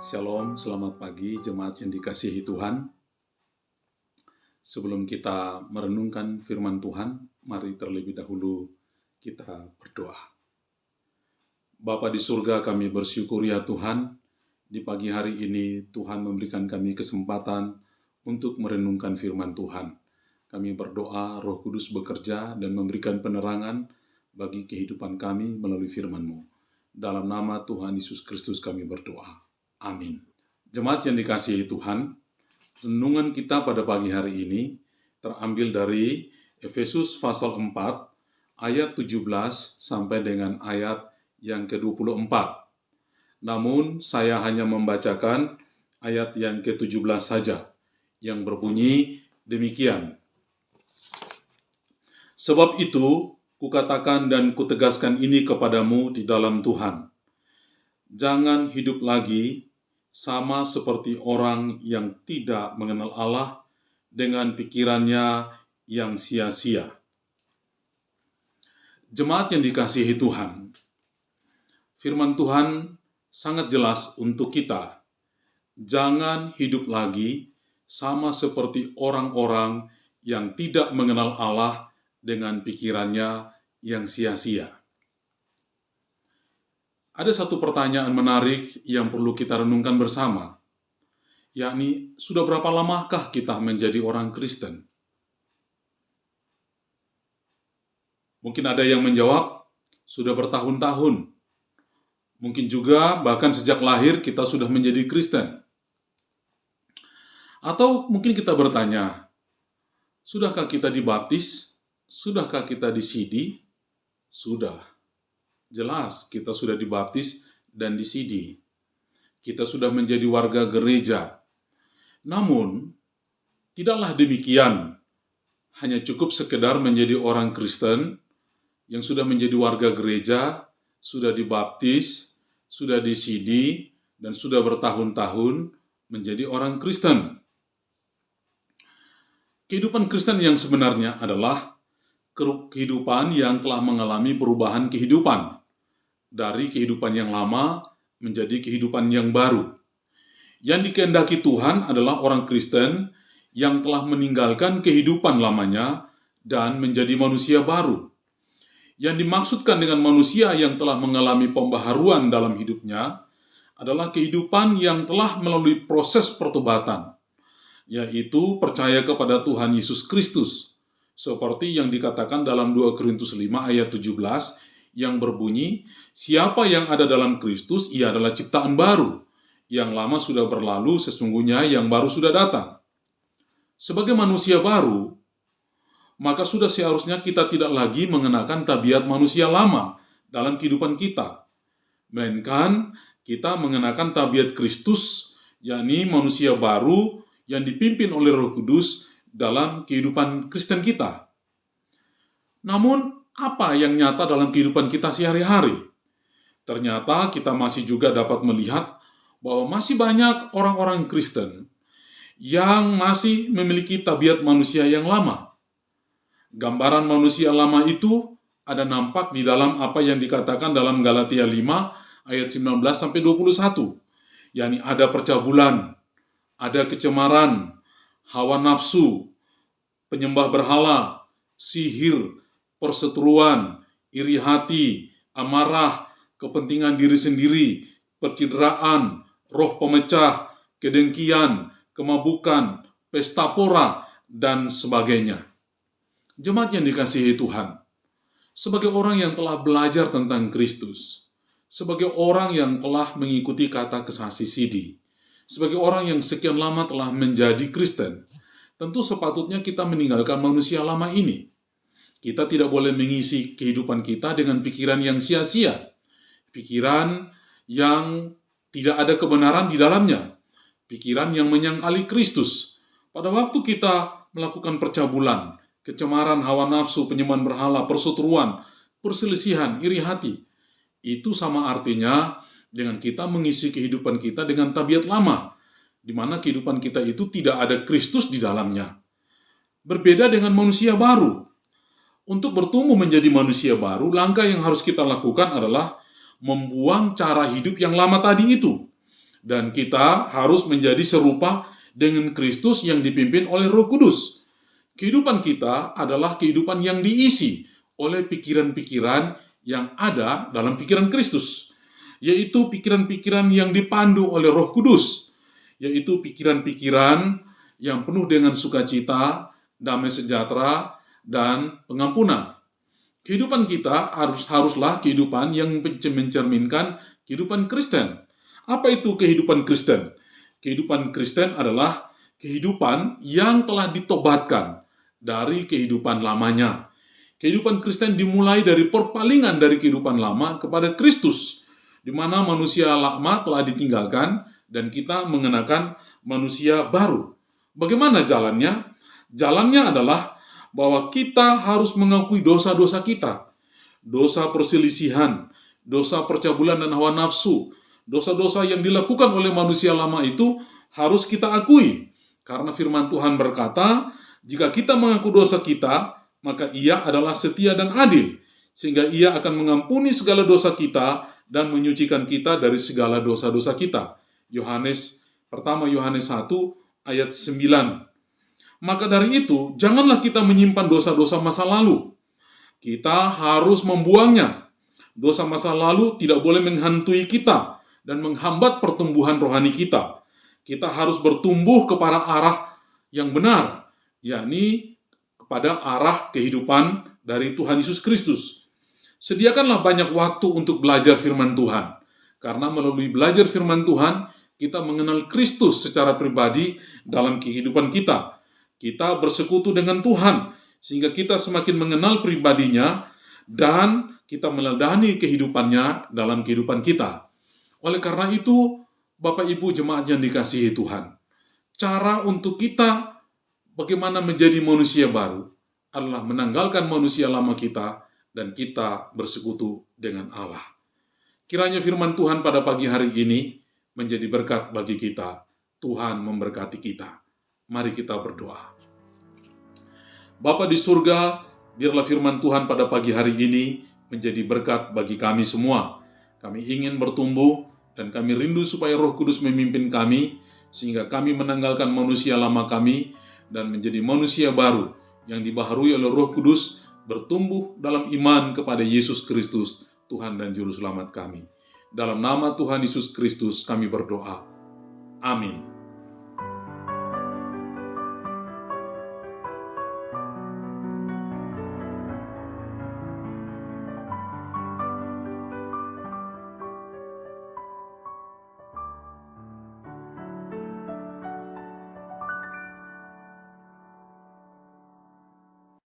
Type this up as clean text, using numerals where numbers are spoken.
Shalom, selamat pagi jemaat yang dikasihi Tuhan. Sebelum kita merenungkan firman Tuhan, mari terlebih dahulu kita berdoa. Bapa di surga, kami bersyukur ya Tuhan, di pagi hari ini Tuhan memberikan kami kesempatan untuk merenungkan firman Tuhan. Kami berdoa Roh Kudus bekerja dan memberikan penerangan bagi kehidupan kami melalui firman-Mu. Dalam nama Tuhan Yesus Kristus kami berdoa. Amin. Jemaat yang dikasihi Tuhan, renungan kita pada pagi hari ini terambil dari Efesus pasal 4 ayat 17 sampai dengan ayat yang ke-24. Namun saya hanya membacakan ayat yang ke-17 saja, yang berbunyi demikian. Sebab itu, kukatakan dan kutegaskan ini kepadamu di dalam Tuhan. Jangan hidup lagi sama seperti orang yang tidak mengenal Allah dengan pikirannya yang sia-sia. Jemaat yang dikasihi Tuhan, firman Tuhan sangat jelas untuk kita. Jangan hidup lagi sama seperti orang-orang yang tidak mengenal Allah dengan pikirannya yang sia-sia. Ada satu pertanyaan menarik yang perlu kita renungkan bersama, yakni sudah berapa lamakah kita menjadi orang Kristen? Mungkin ada yang menjawab, sudah bertahun-tahun. Mungkin juga bahkan sejak lahir kita sudah menjadi Kristen. Atau mungkin kita bertanya, sudahkah kita dibaptis? Sudahkah kita disidi? Sudah. Jelas kita sudah dibaptis dan disidi. Kita sudah menjadi warga gereja. Namun, tidaklah demikian. Hanya cukup sekedar menjadi orang Kristen yang sudah menjadi warga gereja, sudah dibaptis, sudah disidi, dan sudah bertahun-tahun menjadi orang Kristen. Kehidupan Kristen yang sebenarnya adalah kehidupan yang telah mengalami perubahan kehidupan dari kehidupan yang lama menjadi kehidupan yang baru. Yang dikehendaki Tuhan adalah orang Kristen yang telah meninggalkan kehidupan lamanya dan menjadi manusia baru. Yang dimaksudkan dengan manusia yang telah mengalami pembaharuan dalam hidupnya adalah kehidupan yang telah melalui proses pertobatan, yaitu percaya kepada Tuhan Yesus Kristus. Seperti yang dikatakan dalam 2 Korintus 5 ayat 17 yang berbunyi, siapa yang ada dalam Kristus, ia adalah ciptaan baru. Yang lama sudah berlalu, sesungguhnya yang baru sudah datang. Sebagai manusia baru, maka sudah seharusnya kita tidak lagi mengenakan tabiat manusia lama dalam kehidupan kita. Melainkan kita mengenakan tabiat Kristus, yakni manusia baru yang dipimpin oleh Roh Kudus dalam kehidupan Kristen kita. Namun, apa yang nyata dalam kehidupan kita sehari-hari? Ternyata kita masih juga dapat melihat bahwa masih banyak orang-orang Kristen yang masih memiliki tabiat manusia yang lama. Gambaran manusia lama itu ada nampak di dalam apa yang dikatakan dalam Galatia 5 ayat 19-21, yakni ada percabulan, ada kecemaran, hawa nafsu, penyembah berhala, sihir, perseteruan, iri hati, amarah, kepentingan diri sendiri, percideraan, roh pemecah, kedengkian, kemabukan, pesta pora, dan sebagainya. Jemaat yang dikasihi Tuhan, sebagai orang yang telah belajar tentang Kristus, sebagai orang yang telah mengikuti kata kesasi sidi, sebagai orang yang sekian lama telah menjadi Kristen, tentu sepatutnya kita meninggalkan manusia lama ini. Kita tidak boleh mengisi kehidupan kita dengan pikiran yang sia-sia, pikiran yang tidak ada kebenaran di dalamnya, pikiran yang menyangkali Kristus. Pada waktu kita melakukan percabulan, kecemaran, hawa nafsu, penyembahan berhala, perseteruan, perselisihan, iri hati, itu sama artinya dengan kita mengisi kehidupan kita dengan tabiat lama, di mana kehidupan kita itu tidak ada Kristus di dalamnya. Berbeda dengan manusia baru. Untuk bertumbuh menjadi manusia baru, langkah yang harus kita lakukan adalah membuang cara hidup yang lama tadi itu Dan kita harus menjadi serupa dengan Kristus yang dipimpin oleh Roh Kudus. Kehidupan kita adalah kehidupan yang diisi oleh pikiran-pikiran yang ada dalam pikiran Kristus, yaitu pikiran-pikiran yang dipandu oleh Roh Kudus, yaitu pikiran-pikiran yang penuh dengan sukacita, damai sejahtera, dan pengampunan. Kehidupan kita haruslah kehidupan yang mencerminkan kehidupan Kristen. Apa itu kehidupan Kristen? Kehidupan Kristen adalah kehidupan yang telah ditobatkan dari kehidupan lamanya. Kehidupan Kristen dimulai dari perpalingan dari kehidupan lama kepada Kristus, di mana manusia lama telah ditinggalkan dan kita mengenakan manusia baru. Bagaimana jalannya? Jalannya adalah bahwa kita harus mengakui dosa-dosa kita, dosa perselisihan, dosa percabulan dan hawa nafsu, dosa-dosa yang dilakukan oleh manusia lama itu harus kita akui. Karena firman Tuhan berkata, jika kita mengaku dosa kita, maka Ia adalah setia dan adil, sehingga Ia akan mengampuni segala dosa kita dan menyucikan kita dari segala dosa-dosa kita. Pertama Yohanes 1 ayat 9. Maka dari itu, janganlah kita menyimpan dosa-dosa masa lalu. Kita harus membuangnya. Dosa masa lalu tidak boleh menghantui kita dan menghambat pertumbuhan rohani kita. Kita harus bertumbuh kepada arah yang benar, yakni kepada arah kehidupan dari Tuhan Yesus Kristus. Sediakanlah banyak waktu untuk belajar firman Tuhan, karena melalui belajar firman Tuhan, kita mengenal Kristus secara pribadi dalam kehidupan kita. Kita bersekutu dengan Tuhan, sehingga kita semakin mengenal pribadinya, dan kita meneladani kehidupannya dalam kehidupan kita. Oleh karena itu, Bapak Ibu jemaat yang dikasihi Tuhan, cara untuk kita bagaimana menjadi manusia baru adalah menanggalkan manusia lama kita dan kita bersekutu dengan Allah. Kiranya firman Tuhan pada pagi hari ini menjadi berkat bagi kita. Tuhan memberkati kita. Mari kita berdoa. Bapa di surga, biarlah firman Tuhan pada pagi hari ini menjadi berkat bagi kami semua. Kami ingin bertumbuh dan kami rindu supaya Roh Kudus memimpin kami, sehingga kami menanggalkan manusia lama kami dan menjadi manusia baru yang dibaharui oleh Roh Kudus, bertumbuh dalam iman kepada Yesus Kristus, Tuhan dan Juru Selamat kami. Dalam nama Tuhan Yesus Kristus kami berdoa. Amin.